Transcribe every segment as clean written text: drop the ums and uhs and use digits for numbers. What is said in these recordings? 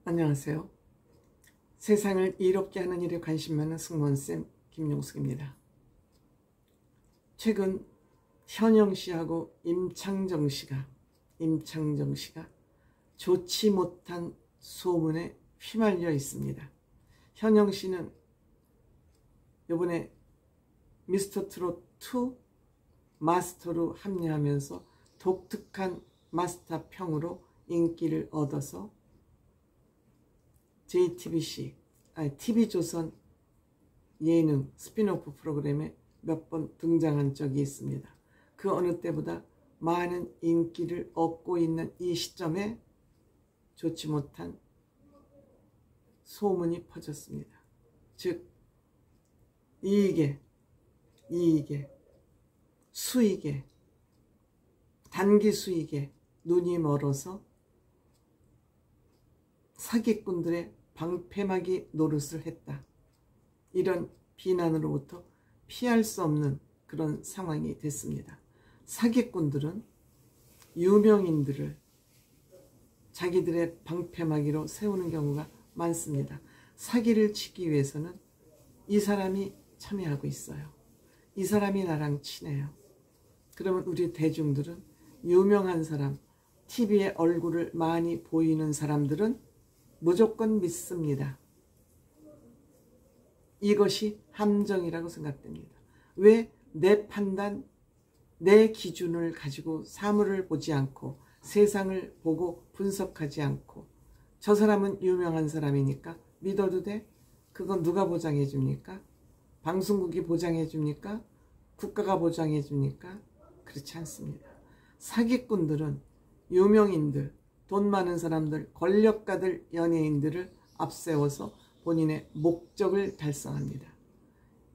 안녕하세요. 세상을 이롭게 하는 일에 관심 많은 승무원쌤 김용숙입니다. 최근 현영씨하고 임창정씨가 좋지 못한 소문에 휘말려 있습니다. 현영씨는 이번에 미스터트롯2 마스터로 합류하면서 독특한 마스터평으로 인기를 얻어서 JTBC, TV조선 예능 스피노프 프로그램에 몇 번 등장한 적이 있습니다. 그 어느 때보다 많은 인기를 얻고 있는 이 시점에 좋지 못한 소문이 퍼졌습니다. 즉 이익에, 수익에, 단기 수익에 눈이 멀어서 사기꾼들의 방패막이 노릇을 했다. 이런 비난으로부터 피할 수 없는 그런 상황이 됐습니다. 사기꾼들은 유명인들을 자기들의 방패막이로 세우는 경우가 많습니다. 사기를 치기 위해서는 이 사람이 참여하고 있어요. 이 사람이 나랑 친해요. 그러면 우리 대중들은 유명한 사람, TV에 얼굴을 많이 보이는 사람들은 무조건 믿습니다. 이것이 함정이라고 생각됩니다. 왜 내 판단, 내 기준을 가지고 사물을 보지 않고 세상을 보고 분석하지 않고 저 사람은 유명한 사람이니까 믿어도 돼? 그건 누가 보장해 줍니까? 방송국이 보장해 줍니까? 국가가 보장해 줍니까? 그렇지 않습니다. 사기꾼들은 유명인들, 돈 많은 사람들, 권력가들, 연예인들을 앞세워서 본인의 목적을 달성합니다.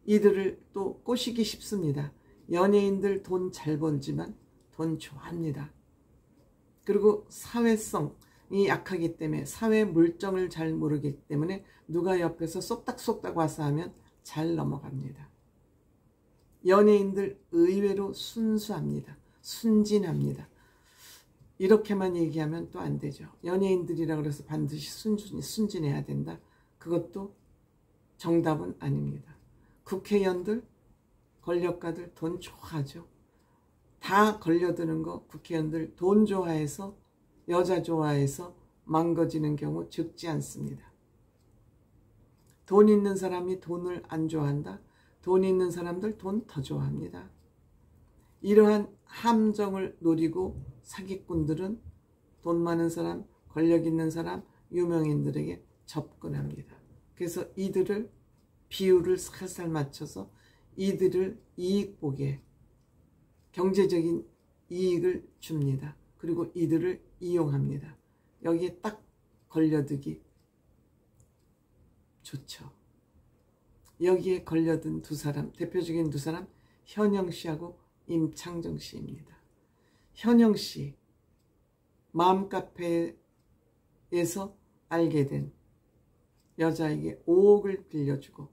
이들을 또 꼬시기 쉽습니다. 연예인들 돈 잘 벌지만 돈 좋아합니다. 그리고 사회성이 약하기 때문에 사회 물정을 잘 모르기 때문에 누가 옆에서 쏙닥쏙닥 와서 하면 잘 넘어갑니다. 연예인들 의외로 순수합니다. 순진합니다. 이렇게만 얘기하면 또 안 되죠. 연예인들이라 그래서 반드시 순진해야 된다. 그것도 정답은 아닙니다. 국회의원들, 권력가들 돈 좋아하죠. 다 걸려드는 거 국회의원들 돈 좋아해서 여자 좋아해서 망가지는 경우 적지 않습니다. 돈 있는 사람이 돈을 안 좋아한다. 돈 있는 사람들 돈 더 좋아합니다. 이러한 함정을 노리고 사기꾼들은 돈 많은 사람, 권력 있는 사람, 유명인들에게 접근합니다. 그래서 이들을 비율을 살살 맞춰서 이들을 이익 보게 경제적인 이익을 줍니다. 그리고 이들을 이용합니다. 여기에 딱 걸려들기 좋죠. 여기에 걸려든 두 사람, 대표적인 두 사람 현영씨하고 임창정씨입니다. 현영씨 맘카페에서 알게 된 여자에게 5억을 빌려주고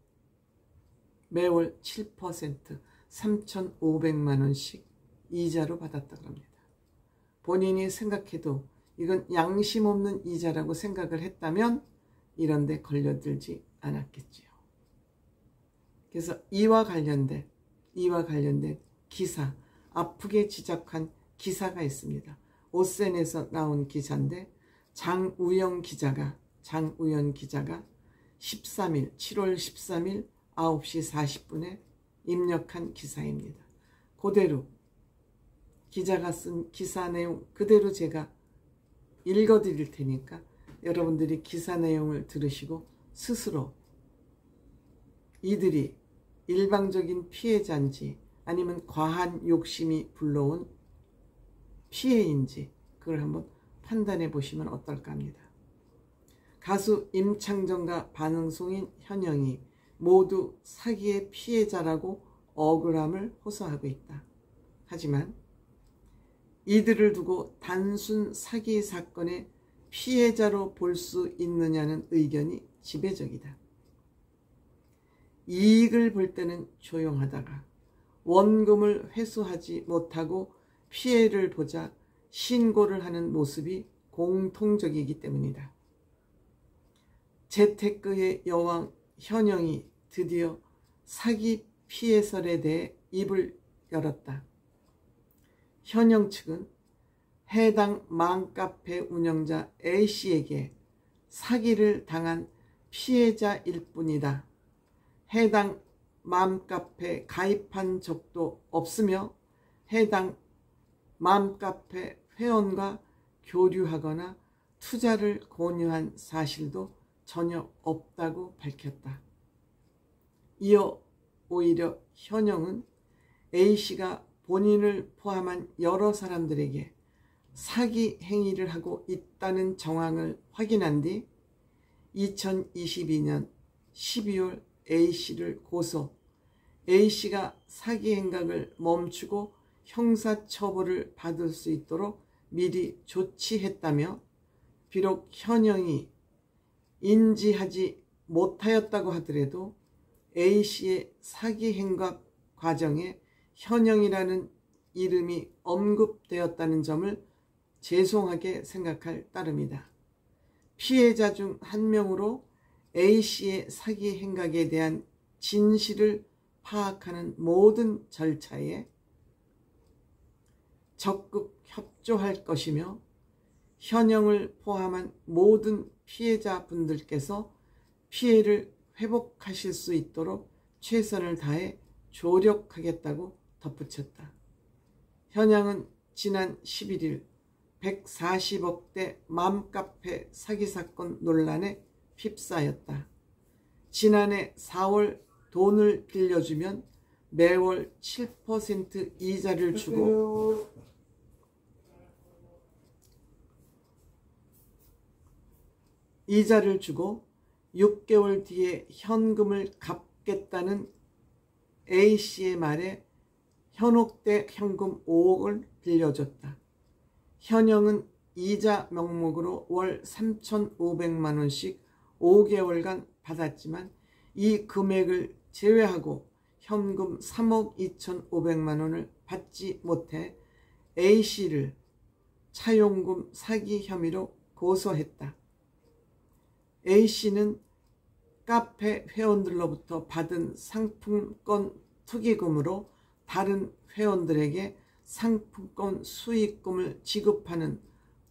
매월 7% 3,500만 원씩 이자로 받았다고 합니다. 본인이 생각해도 이건 양심 없는 이자라고 생각을 했다면 이런 데 걸려들지 않았겠지요. 그래서 이와 관련된 기사, 아프게 지적한 기사가 있습니다. 오센에서 나온 기사인데 장우영 기자가 7월 13일 9시 40분에 입력한 기사입니다. 그대로 기자가 쓴 기사 내용 그대로 제가 읽어드릴 테니까 여러분들이 기사 내용을 들으시고 스스로 이들이 일방적인 피해자인지 아니면 과한 욕심이 불러온 피해인지 그걸 한번 판단해 보시면 어떨까 합니다. 가수 임창정과 반응송인 현영이 모두 사기의 피해자라고 억울함을 호소하고 있다. 하지만 이들을 두고 단순 사기 사건의 피해자로 볼 수 있느냐는 의견이 지배적이다. 이익을 볼 때는 조용하다가 원금을 회수하지 못하고 피해를 보자 신고를 하는 모습이 공통적이기 때문이다. 재테크의 여왕 현영이 드디어 사기 피해설에 대해 입을 열었다. 현영 측은 해당 맘카페 운영자 A씨에게 사기를 당한 피해자일 뿐이다. 해당 맘카페 가입한 적도 없으며 해당 맘카페 회원과 교류하거나 투자를 권유한 사실도 전혀 없다고 밝혔다. 이어 오히려 현영은 A씨가 본인을 포함한 여러 사람들에게 사기 행위를 하고 있다는 정황을 확인한 뒤 2022년 12월 A씨를 고소, A씨가 사기 행각을 멈추고 형사처벌을 받을 수 있도록 미리 조치했다며, 비록 현영이 인지하지 못하였다고 하더라도 A씨의 사기 행각 과정에 현영이라는 이름이 언급되었다는 점을 죄송하게 생각할 따름이다. 피해자 중 한 명으로 A씨의 사기 행각에 대한 진실을 파악하는 모든 절차에 적극 협조할 것이며, 현영을 포함한 모든 피해자분들께서 피해를 회복하실 수 있도록 최선을 다해 조력하겠다고 덧붙였다. 현영은 지난 11일 140억대 맘카페 사기 사건 논란에 휩싸였다. 지난해 4월 돈을 빌려주면 매월 7% 이자를 주고 6개월 뒤에 현금을 갚겠다는 A씨의 말에 현혹돼 현금 5억을 빌려줬다. 현영은 이자 명목으로 월 3,500만 원씩 5개월간 받았지만 이 금액을 제외하고 현금 3억 2,500만 원을 받지 못해 A씨를 차용금 사기 혐의로 고소했다. A씨는 카페 회원들로부터 받은 상품권 투기금으로 다른 회원들에게 상품권 수익금을 지급하는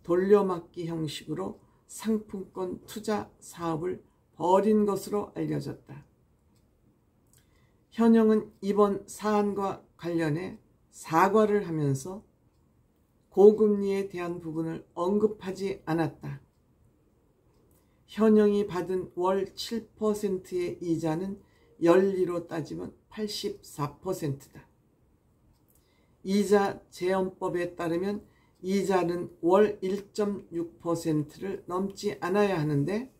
돌려막기 형식으로 상품권 투자 사업을 벌인 것으로 알려졌다. 현영은 이번 사안과 관련해 사과를 하면서 고금리에 대한 부분을 언급하지 않았다. 현영이 받은 월 7%의 이자는 연리로 따지면 84%다. 이자 제한법에 따르면 이자는 월 1.6%를 넘지 않아야 하는데,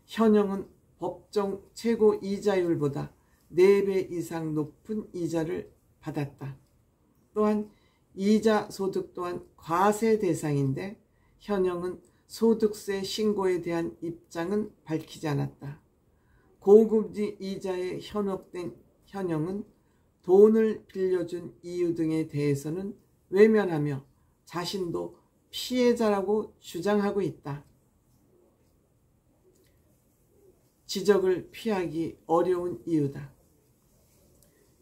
현영은 법정 최고 이자율보다 4배 이상 높은 이자를 받았다. 또한 이자 소득 또한 과세 대상인데 현영은 소득세 신고에 대한 입장은 밝히지 않았다. 고금리 이자에 현혹된 현영은 돈을 빌려준 이유 등에 대해서는 외면하며 자신도 피해자라고 주장하고 있다. 지적을 피하기 어려운 이유다.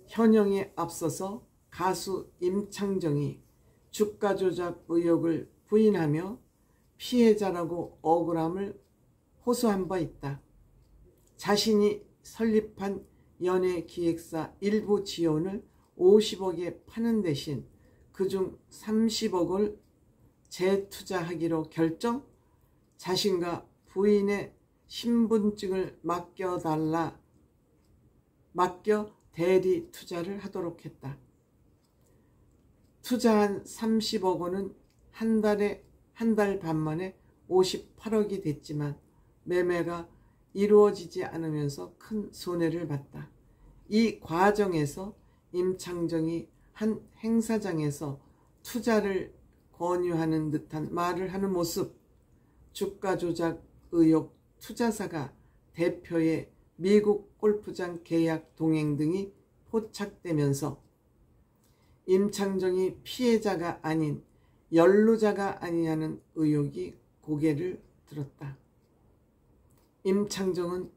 현영에 앞서서 가수 임창정이 주가 조작 의혹을 부인하며 피해자라고 억울함을 호소한 바 있다. 자신이 설립한 연예기획사 일부 지원을 50억에 파는 대신 그중 30억을 재투자하기로 결정, 자신과 부인의 신분증을 맡겨 대리 투자를 하도록 했다. 투자한 30억 원은 한 달 반 만에 58억이 됐지만 매매가 이루어지지 않으면서 큰 손해를 봤다. 이 과정에서 임창정이 한 행사장에서 투자를 권유하는 듯한 말을 하는 모습, 주가 조작 의혹 투자사가 대표의 미국 골프장 계약 동행 등이 포착되면서 임창정이 피해자가 아닌 연루자가 아니냐는 의혹이 고개를 들었다. 임창정은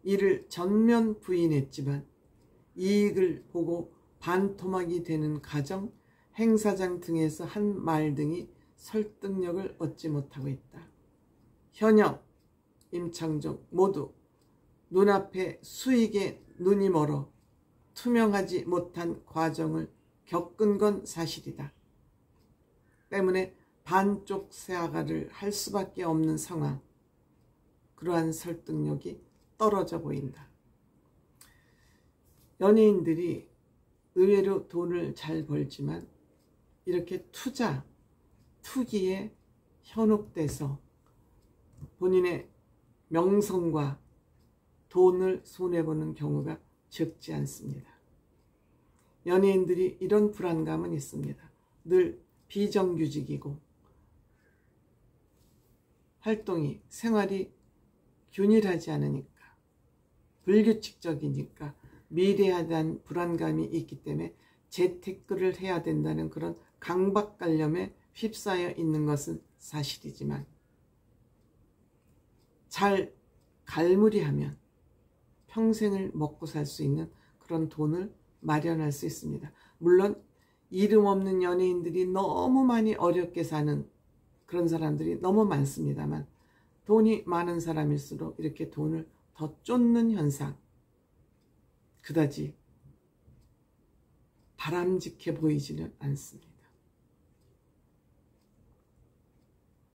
이를 전면 부인했지만 이익을 보고 반토막이 되는 가정, 행사장 등에서 한 말 등이 설득력을 얻지 못하고 있다. 현영, 임창정 모두 눈앞에 수익에 눈이 멀어 투명하지 못한 과정을 겪은 건 사실이다. 때문에 반쪽 사과를 할 수밖에 없는 상황, 그러한 설득력이 떨어져 보인다. 연예인들이 의외로 돈을 잘 벌지만 이렇게 투기에 현혹돼서 본인의 명성과 돈을 손해보는 경우가 적지 않습니다. 연예인들이 이런 불안감은 있습니다. 늘 비정규직이고 활동이, 생활이 균일하지 않으니까, 불규칙적이니까 미래에 대한 불안감이 있기 때문에 재테크를 해야 된다는 그런 강박관념에 휩싸여 있는 것은 사실이지만 잘 갈무리하면 평생을 먹고 살 수 있는 그런 돈을 마련할 수 있습니다. 물론 이름 없는 연예인들이 너무 많이 어렵게 사는 그런 사람들이 너무 많습니다만 돈이 많은 사람일수록 이렇게 돈을 더 쫓는 현상, 그다지 바람직해 보이지는 않습니다.